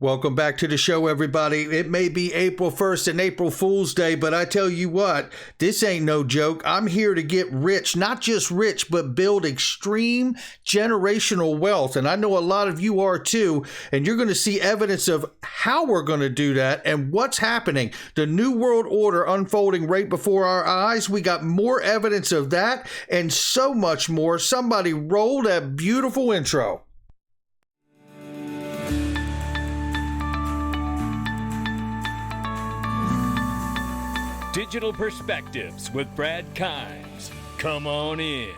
Welcome back to the show, everybody. It may be April 1st and April Fool's Day, but I tell you what, this ain't no joke. I'm here to get rich, not just rich, but build extreme generational wealth. And I know a lot of you are too. And you're going to see evidence of how we're going to do that and what's happening. The New World Order unfolding right before our eyes. We got more evidence of that and so much more. Somebody roll that beautiful intro. Digital Perspectives with Brad Kimes. Come on in.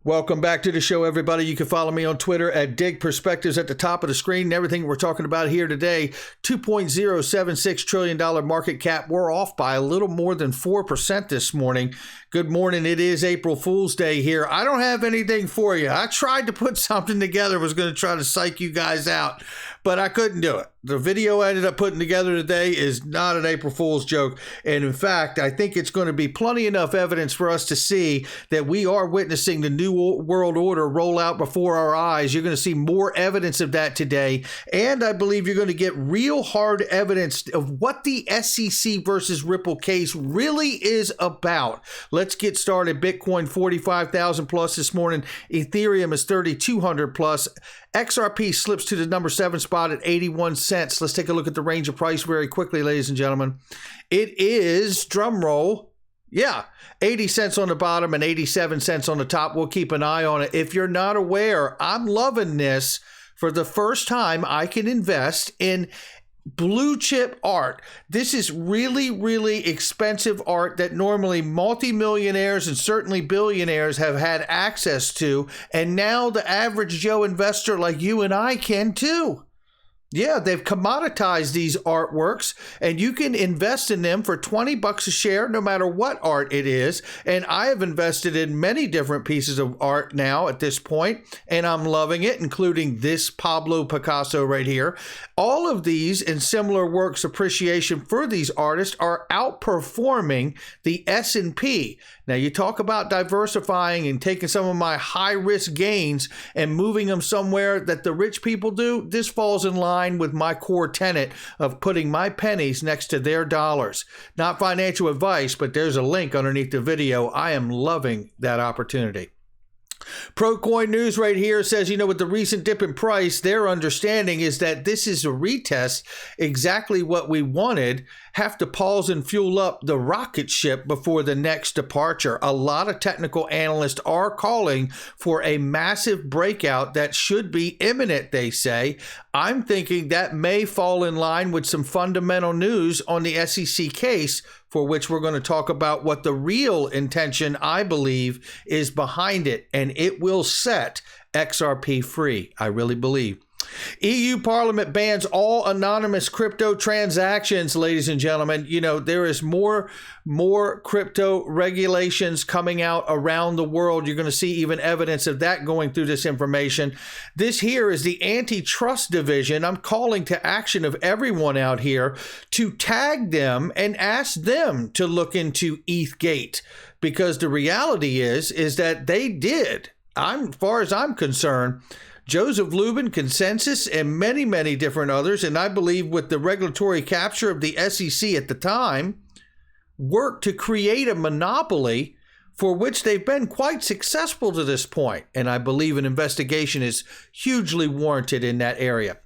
Welcome back to the show, everybody. You can follow me on Twitter at Dig Perspectives at the top of the screen. And everything we're talking about here today, $2.076 trillion market cap. We're off by a little more than 4% this morning. Good morning. It is April Fool's Day here. I don't have anything for you. I tried to put something together, was going to try to psych you guys out, but I couldn't do it. The video I ended up putting together today is not an April Fool's joke. And in fact, I think it's going to be plenty enough evidence for us to see that we are witnessing the New World Order roll out before our eyes. You're going to see more evidence of that today. And I believe you're going to get real hard evidence of what the SEC versus Ripple case really is about. Let's get started. Bitcoin 45,000 plus this morning. Ethereum is 3,200 plus. XRP slips to the number 7 spot at 81 cents. Let's take a look at the range of price very quickly, ladies and gentlemen. It is, drum roll, 80 cents on the bottom and 87 cents on the top. We'll keep an eye on it. If you're not aware, I'm loving this. For the first time, I can invest in blue chip art. This is really, really expensive art that normally multimillionaires and certainly billionaires have had access to. And now the average Joe investor like you and I can too. Yeah, they've commoditized these artworks and you can invest in them for $20 a share, no matter what art it is. And I have invested in many different pieces of art now at this point, and I'm loving it, including this Pablo Picasso right here. All of these and similar works appreciation for these artists are outperforming the S&P. Now, you talk about diversifying and taking some of my high-risk gains and moving them somewhere that the rich people do. This falls in line with my core tenet of putting my pennies next to their dollars. Not financial advice, but there's a link underneath the video. I am loving that opportunity. ProCoin News right here says, with the recent dip in price, their understanding is that this is a retest, exactly what we wanted. Have to pause and fuel up the rocket ship before the next departure. A lot of technical analysts are calling for a massive breakout that should be imminent, they say. I'm thinking that may fall in line with some fundamental news on the SEC case, for which we're going to talk about what the real intention, I believe, is behind it. And it will set XRP free, I really believe. EU Parliament bans all anonymous crypto transactions, ladies and gentlemen. There is more crypto regulations coming out around the world. You're going to see even evidence of that going through this information. This here is the antitrust division. I'm calling to action of everyone out here to tag them and ask them to look into ETHgate, because the reality is that they did. As far as I'm concerned, Joseph Lubin, Consensus, and many, many different others, and I believe with the regulatory capture of the SEC at the time, worked to create a monopoly for which they've been quite successful to this point. And I believe an investigation is hugely warranted in that area.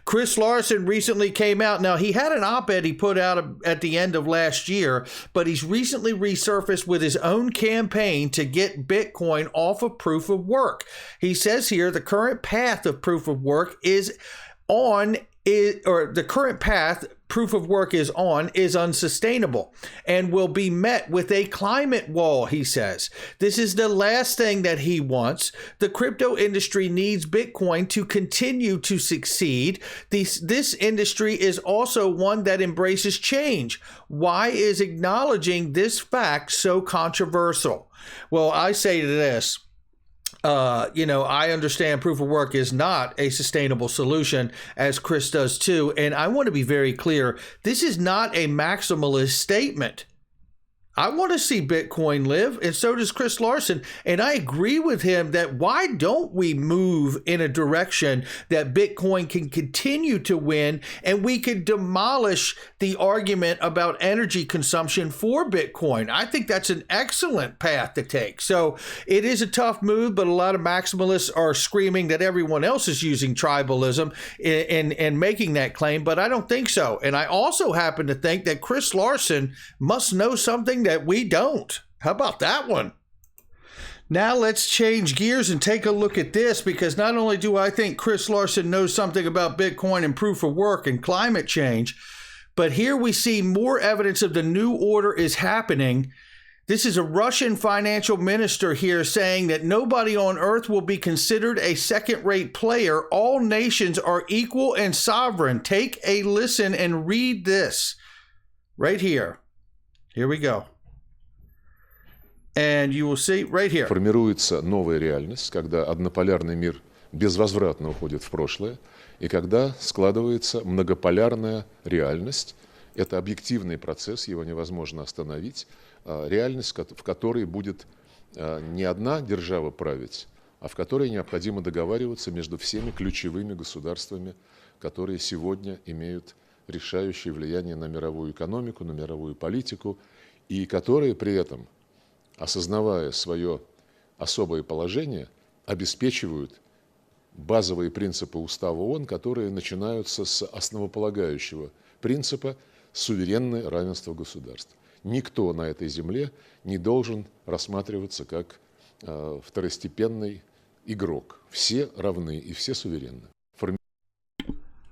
Chris Larson recently came out. Now, he had an op-ed he put out at the end of last year, but he's recently resurfaced with his own campaign to get Bitcoin off of proof of work. He says here the current path of proof of work is unsustainable and will be met with a climate wall, he says. This is the last thing that he wants. The crypto industry needs Bitcoin to continue to succeed. This industry is also one that embraces change. Why is acknowledging this fact so controversial? Well, I say to this, I understand proof of work is not a sustainable solution, as Chris does too. And I want to be very clear. This is not a maximalist statement. I want to see Bitcoin live, and so does Chris Larson. And I agree with him that why don't we move in a direction that Bitcoin can continue to win, and we can demolish the argument about energy consumption for Bitcoin. I think that's an excellent path to take. So it is a tough move, but a lot of maximalists are screaming that everyone else is using tribalism and making that claim, but I don't think so. And I also happen to think that Chris Larson must know something that we don't. How about that one? Now let's change gears and take a look at this, because not only do I think Chris Larson knows something about Bitcoin and proof of work and climate change, but here we see more evidence of the new order is happening. This is a Russian financial minister here saying that nobody on earth will be considered a second-rate player. All nations are equal and sovereign. Take a listen and read this right here. Here we go. And you will see right here. Формируется новая реальность, когда однополярный мир безвозвратно уходит в прошлое, и когда складывается многополярная реальность. Это объективный процесс, его невозможно остановить. Реальность, в которой будет не одна держава править, а в которой необходимо договариваться между всеми ключевыми государствами, которые сегодня имеют решающее влияние на мировую экономику, на мировую политику, и которые при этом, осознавая свое особое положение, обеспечивают базовые принципы Устава ООН, которые начинаются с основополагающего принципа суверенное равенство государств. Никто на этой земле не должен рассматриваться как второстепенный игрок. Все равны и все суверенны.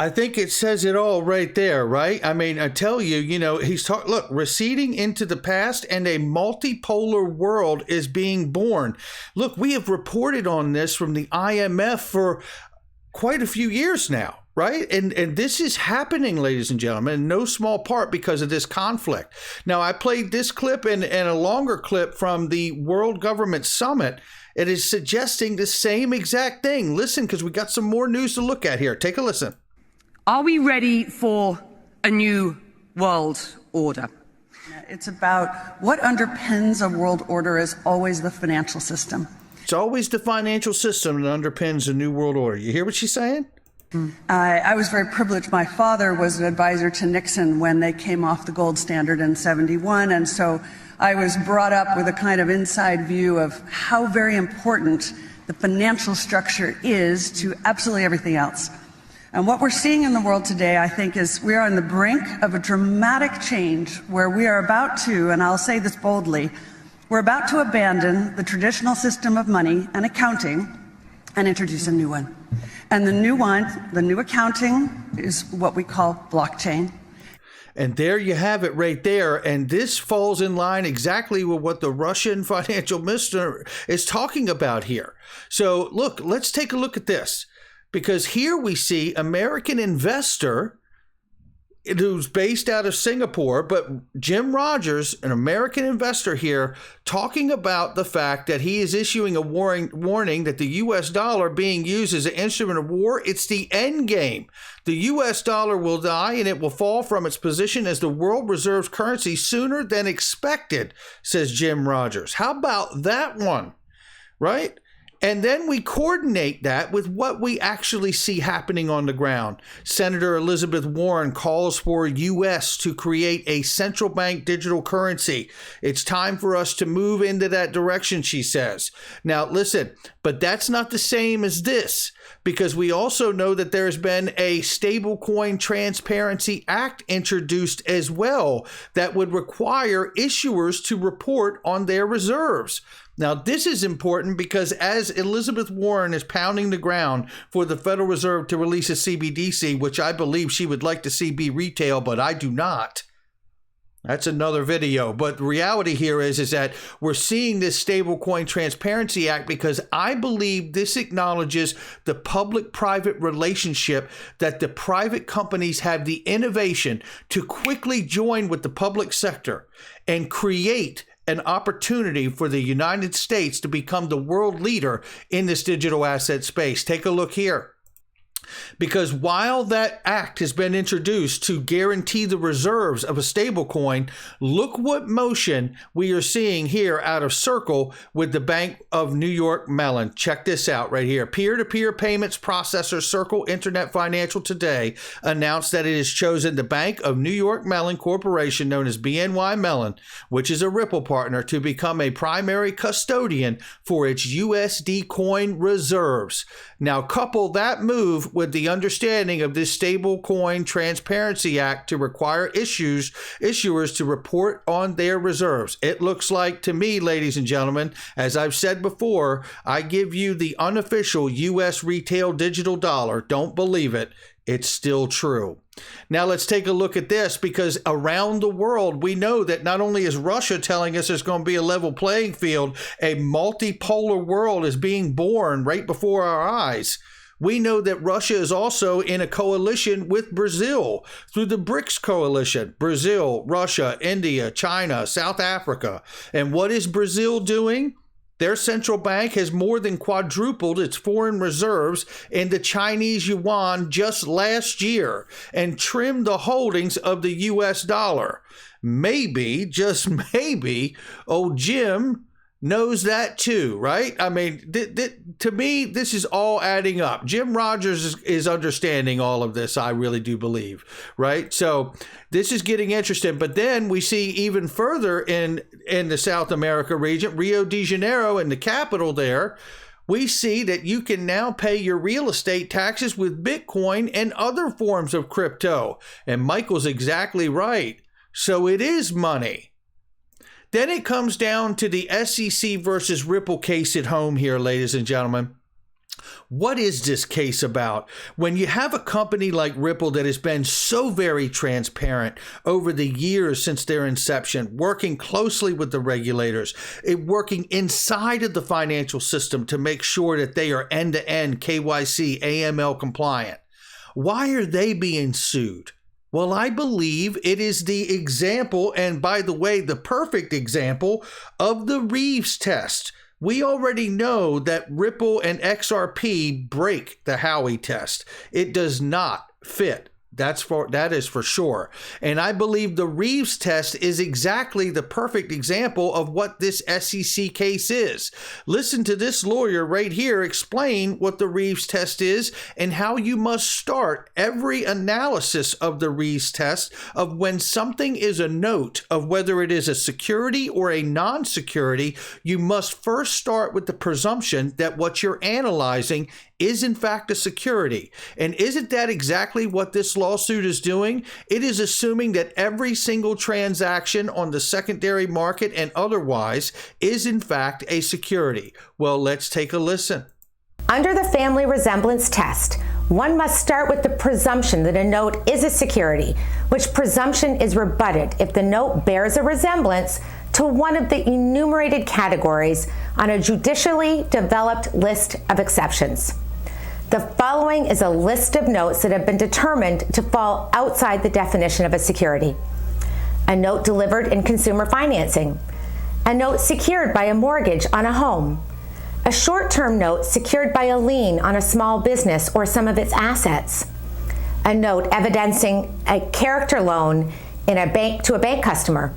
I think it says it all right there, right? I mean, I tell you, he's talking, look, receding into the past and a multipolar world is being born. Look, we have reported on this from the IMF for quite a few years now, right? And this is happening, ladies and gentlemen, in no small part because of this conflict. Now, I played this clip and a longer clip from the World Government Summit. It is suggesting the same exact thing. Listen, because we got some more news to look at here. Take a listen. Are we ready for a new world order? It's about what underpins a world order is always the financial system. It's always the financial system that underpins a new world order. You hear what she's saying? I was very privileged. My father was an advisor to Nixon when they came off the gold standard in '71. And so I was brought up with a kind of inside view of how very important the financial structure is to absolutely everything else. And what we're seeing in the world today, I think, is we are on the brink of a dramatic change where we are about to, and I'll say this boldly, we're about to abandon the traditional system of money and accounting and introduce a new one. And the new one, the new accounting, is what we call blockchain. And there you have it right there. And this falls in line exactly with what the Russian financial minister is talking about here. So look, let's take a look at this. Because here we see American investor who's based out of Singapore, but Jim Rogers, an American investor here, talking about the fact that he is issuing a warning that the U.S. dollar being used as an instrument of war, it's the end game. The U.S. dollar will die and it will fall from its position as the world reserve currency sooner than expected, says Jim Rogers. How about that one, right? And then we coordinate that with what we actually see happening on the ground. Senator Elizabeth Warren calls for U.S. to create a central bank digital currency. It's time for us to move into that direction, she says. Now, listen, but that's not the same as this, because we also know that there's been a Stablecoin Transparency Act introduced as well that would require issuers to report on their reserves. Now, this is important because as Elizabeth Warren is pounding the ground for the Federal Reserve to release a CBDC, which I believe she would like to see be retail, but I do not. That's another video. But the reality here is that we're seeing this Stablecoin Transparency Act because I believe this acknowledges the public-private relationship that the private companies have the innovation to quickly join with the public sector and create an opportunity for the United States to become the world leader in this digital asset space. Take a look here. Because while that act has been introduced to guarantee the reserves of a stablecoin, look what motion we are seeing here out of Circle with the Bank of New York Mellon. Check this out right here. Peer-to-peer payments processor Circle Internet Financial today announced that it has chosen the Bank of New York Mellon Corporation, known as BNYMellon, which is a Ripple partner, to become a primary custodian for its USD coin reserves. Now, couple that move with the understanding of this Stablecoin Transparency Act to require issuers to report on their reserves. It looks like to me, ladies and gentlemen, as I've said before, I give you the unofficial U.S. retail digital dollar. Don't believe it. It's still true. Now let's take a look at this, because around the world, we know that not only is Russia telling us there's going to be a level playing field, a multipolar world is being born right before our eyes. We know that Russia is also in a coalition with Brazil through the BRICS coalition. Brazil, Russia, India, China, South Africa. And what is Brazil doing? Their central bank has more than quadrupled its foreign reserves in the Chinese yuan just last year and trimmed the holdings of the US dollar. Maybe, just maybe, old Jim knows that too, right? I mean, to me, this is all adding up. Jim Rogers is understanding all of this, I really do believe, right? So this is getting interesting. But then we see even further in the South America region, Rio de Janeiro and the capital there, we see that you can now pay your real estate taxes with Bitcoin and other forms of crypto. And Michael's exactly right. So it is money. Then it comes down to the SEC versus Ripple case at home here, ladies and gentlemen. What is this case about? When you have a company like Ripple that has been so very transparent over the years since their inception, working closely with the regulators, working inside of the financial system to make sure that they are end-to-end KYC, AML compliant. Why are they being sued? Well, I believe it is the example, and by the way, the perfect example of the Reeves test. We already know that Ripple and XRP break the Howey test. It does not fit. That is for sure. And I believe the Reeves test is exactly the perfect example of what this SEC case is. Listen to this lawyer right here explain what the Reeves test is and how you must start every analysis of the Reeves test of when something is a note of whether it is a security or a non-security. You must first start with the presumption that what you're analyzing is in fact a security. And isn't that exactly what this lawsuit is doing? It is assuming that every single transaction on the secondary market and otherwise is in fact a security. Well, let's take a listen. Under the family resemblance test, one must start with the presumption that a note is a security, which presumption is rebutted if the note bears a resemblance to one of the enumerated categories on a judicially developed list of exceptions. The following is a list of notes that have been determined to fall outside the definition of a security. A note delivered in consumer financing. A note secured by a mortgage on a home. A short-term note secured by a lien on a small business or some of its assets. A note evidencing a character loan in a bank to a bank customer.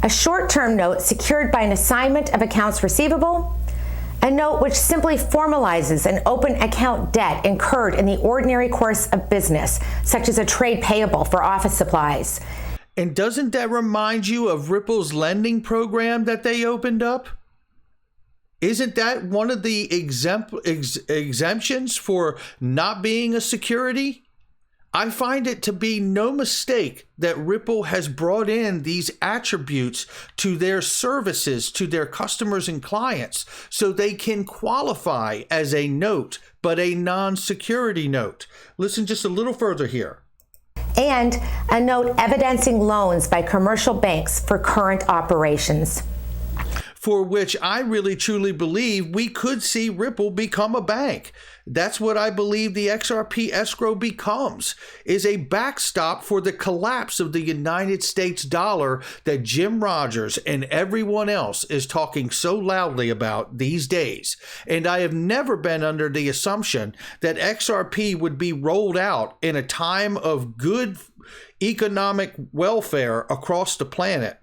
A short-term note secured by an assignment of accounts receivable. A note which simply formalizes an open account debt incurred in the ordinary course of business, such as a trade payable for office supplies. And doesn't that remind you of Ripple's lending program that they opened up? Isn't that one of the exemptions for not being a security? I find it to be no mistake that Ripple has brought in these attributes to their services, to their customers and clients, so they can qualify as a note, but a non-security note. Listen just a little further here. And a note evidencing loans by commercial banks for current operations. for which I really truly believe we could see Ripple become a bank. That's what I believe the XRP escrow becomes, is a backstop for the collapse of the United States dollar that Jim Rogers and everyone else is talking so loudly about these days. And I have never been under the assumption that XRP would be rolled out in a time of good economic welfare across the planet.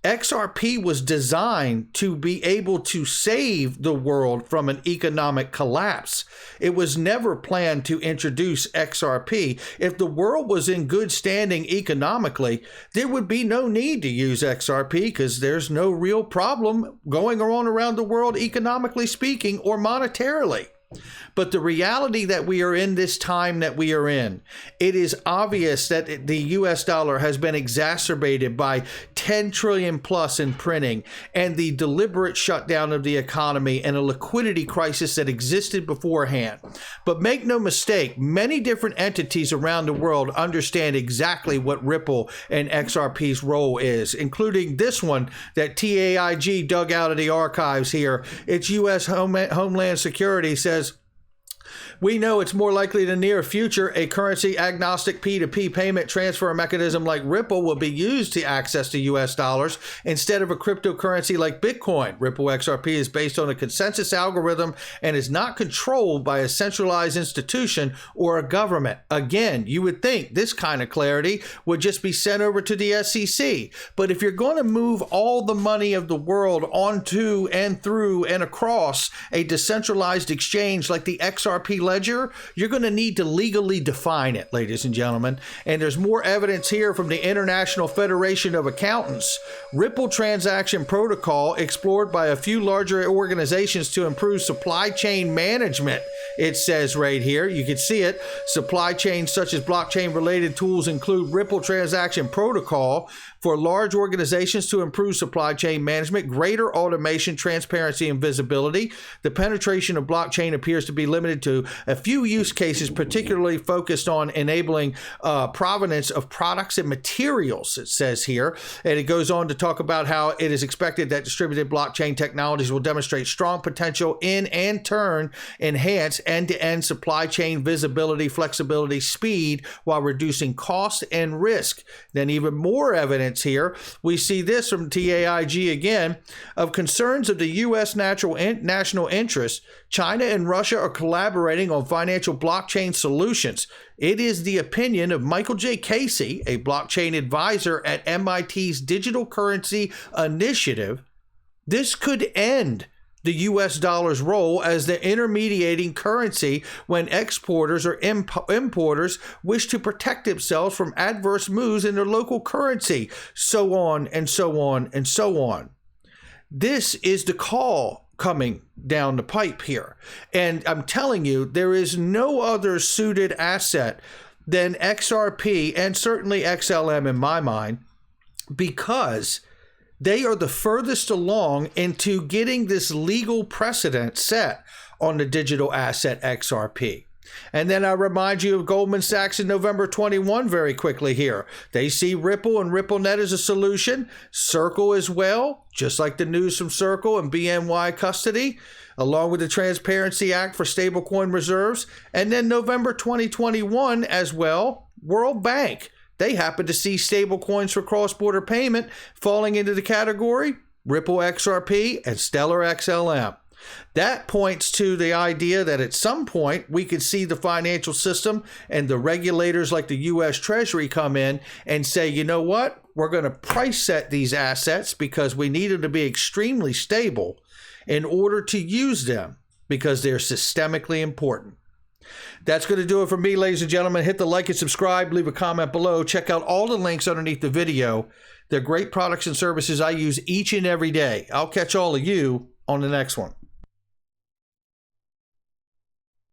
XRP was designed to be able to save the world from an economic collapse. It was never planned to introduce XRP. If the world was in good standing economically, there would be no need to use XRP because there's no real problem going on around the world, economically speaking, or monetarily. But the reality that we are in this time that we are in, it is obvious that the US dollar has been exacerbated by 10 trillion plus in printing and the deliberate shutdown of the economy and a liquidity crisis that existed beforehand. But make no mistake, many different entities around the world understand exactly what Ripple and XRP's role is, including this one that TAIG dug out of the archives here. Its US Homeland Security says, we know it's more likely in the near future a currency agnostic P2P payment transfer mechanism like Ripple will be used to access the US dollars instead of a cryptocurrency like Bitcoin. Ripple XRP is based on a consensus algorithm and is not controlled by a centralized institution or a government. Again, you would think this kind of clarity would just be sent over to the SEC. But if you're going to move all the money of the world onto and through and across a decentralized exchange like the XRP ledger, you're going to need to legally define it, ladies and gentlemen. And there's more evidence here from the International Federation of Accountants. Ripple transaction protocol explored by a few larger organizations to improve supply chain management. It says right here, you can see it. Supply chains such as blockchain related tools include Ripple transaction protocol for large organizations to improve supply chain management, greater automation, transparency, and visibility. The penetration of blockchain appears to be limited to a few use cases, particularly focused on enabling provenance of products and materials, it says here. And it goes on to talk about how it is expected that distributed blockchain technologies will demonstrate strong potential in and turn enhance end-to-end supply chain visibility, flexibility, speed, while reducing cost and risk. Then even more evidence here, we see this from TAIG again, of concerns of the U.S. national interest. China and Russia are collaborating on financial blockchain solutions. It is the opinion of Michael J. Casey, a blockchain advisor at MIT's Digital Currency Initiative. This could end the U.S. dollar's role as the intermediating currency when exporters or importers wish to protect themselves from adverse moves in their local currency, so on and so on and so on. This is the call coming down the pipe here. And I'm telling you, there is no other suited asset than XRP and certainly XLM in my mind, because they are the furthest along into getting this legal precedent set on the digital asset XRP. And then I remind you of Goldman Sachs in November 21 very quickly here. They see Ripple and RippleNet as a solution. Circle as well, just like the news from Circle and BNY custody, along with the Transparency Act for stablecoin reserves. And then November 2021 as well, World Bank. They happen to see stablecoins for cross-border payment falling into the category Ripple XRP and Stellar XLM. That points to the idea that at some point we could see the financial system and the regulators like the U.S. Treasury come in and say, you know what, we're going to price set these assets because we need them to be extremely stable in order to use them because they're systemically important. That's going to do it for me, ladies and gentlemen. Hit the like and subscribe, leave a comment below. Check out all the links underneath the video. They're great products and services I use each and every day. I'll catch all of you on the next one.